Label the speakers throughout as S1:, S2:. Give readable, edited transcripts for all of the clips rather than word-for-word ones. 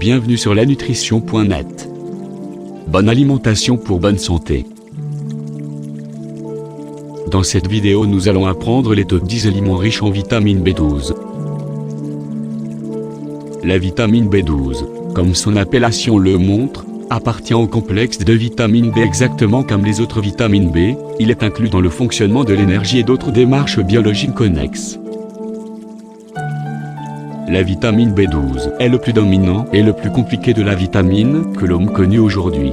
S1: bienvenue sur lanutrition.net. Bonne alimentation pour bonne santé. Dans cette vidéo, nous allons apprendre les top 10 aliments riches en vitamine B12. La vitamine B12, comme son appellation le montre, appartient au complexe de vitamine B exactement comme les autres vitamines B. Il est inclus dans le fonctionnement de l'énergie et d'autres démarches biologiques connexes. La vitamine B12 est le plus dominant et le plus compliqué de la vitamine que l'homme connaît aujourd'hui.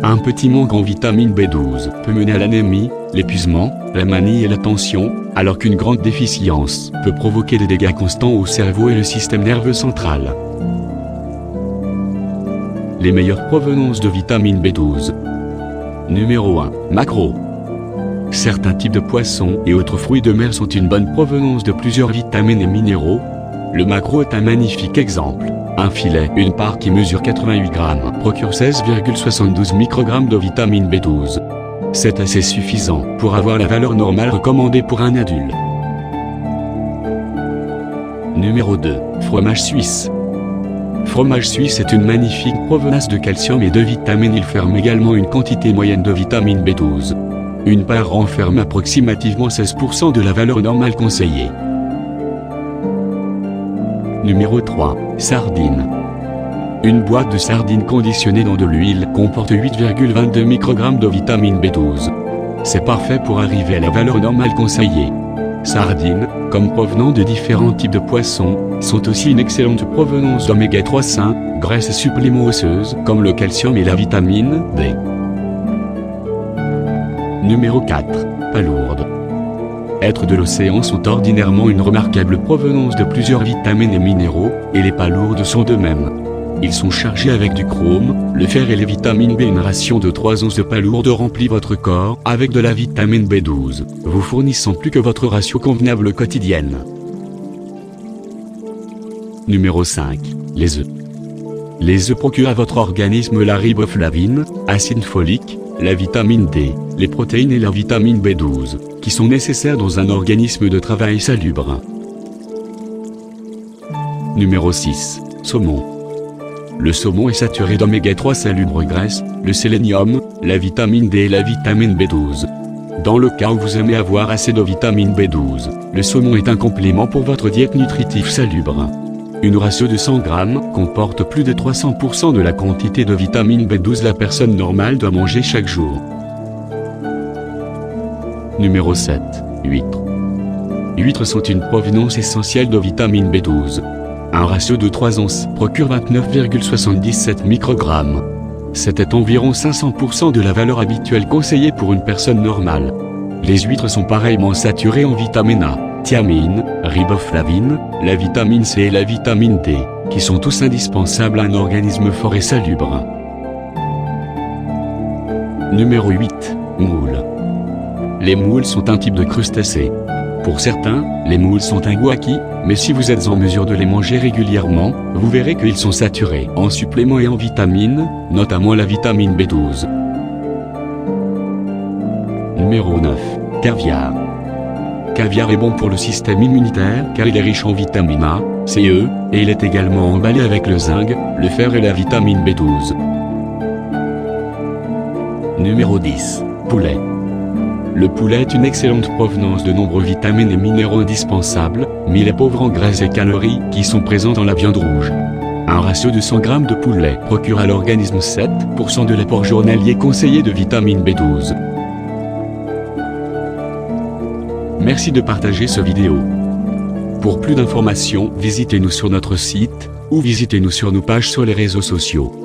S1: Un petit manque en vitamine B12 peut mener à l'anémie, l'épuisement, la manie et la tension, alors qu'une grande déficience peut provoquer des dégâts constants au cerveau et le système nerveux central. Les meilleures provenances de vitamine B12. Numéro 1. Maquereau. Certains types de poissons et autres fruits de mer sont une bonne provenance de plusieurs vitamines et minéraux. Le maquereau est un magnifique exemple. Un filet, une part qui mesure 88 grammes, procure 16,72 microgrammes de vitamine B12. C'est assez suffisant pour avoir la valeur normale recommandée pour un adulte. Numéro 2. Fromage suisse. Fromage suisse est une magnifique provenance de calcium et de vitamines. Il ferme également une quantité moyenne de vitamine B12. Une part renferme approximativement 16% de la valeur normale conseillée. Numéro 3. Sardines. Une boîte de sardines conditionnées dans de l'huile comporte 8,22 microgrammes de vitamine B12. C'est parfait pour arriver à la valeur normale conseillée. Sardines, comme provenant de différents types de poissons, sont aussi une excellente provenance d'oméga 3 sains, graisses et suppléments osseuses comme le calcium et la vitamine D. Numéro 4. Palourdes. Êtres de l'océan sont ordinairement une remarquable provenance de plusieurs vitamines et minéraux, et les palourdes sont de même. Ils sont chargés avec du chrome, le fer et les vitamines B. Une ration de 3 onces de palourdes remplit votre corps avec de la vitamine B12, vous fournissant plus que votre ratio convenable quotidienne. Numéro 5. Les œufs. Les œufs procurent à votre organisme la riboflavine, acide folique, la vitamine D, les protéines et la vitamine B12, qui sont nécessaires dans un organisme de travail salubre. Numéro 6. Saumon. Le saumon est saturé d'oméga 3 salubre graisse, le sélénium, la vitamine D et la vitamine B12. Dans le cas où vous aimez avoir assez de vitamine B12, le saumon est un complément pour votre diète nutritive salubre. Une ratio de 100 grammes comporte plus de 300% de la quantité de vitamine B12 la personne normale doit manger chaque jour. Numéro 7. Huîtres. Huîtres sont une provenance essentielle de vitamine B12. Un ratio de 3 onces procure 29,77 microgrammes. C'était environ 500% de la valeur habituelle conseillée pour une personne normale. Les huîtres sont pareillement saturées en vitamine A, thiamine, riboflavine, la vitamine C et la vitamine D, qui sont tous indispensables à un organisme fort et salubre. Numéro 8. Moules. Les moules sont un type de crustacés. Pour certains, les moules sont un goût acquis, mais si vous êtes en mesure de les manger régulièrement, vous verrez qu'ils sont saturés en suppléments et en vitamines, notamment la vitamine B12. Numéro 9. Caviar. Caviar est bon pour le système immunitaire car il est riche en vitamine A, C, E, et il est également emballé avec le zinc, le fer et la vitamine B12. Numéro 10. Poulet. Le poulet est une excellente provenance de nombreux vitamines et minéraux indispensables, mais il est pauvre en graisses et calories qui sont présents dans la viande rouge. Un ratio de 100 grammes de poulet procure à l'organisme 7% de l'apport journalier conseillé de vitamine B12. Merci de partager cette vidéo. Pour plus d'informations, visitez-nous sur notre site, ou visitez-nous sur nos pages sur les réseaux sociaux.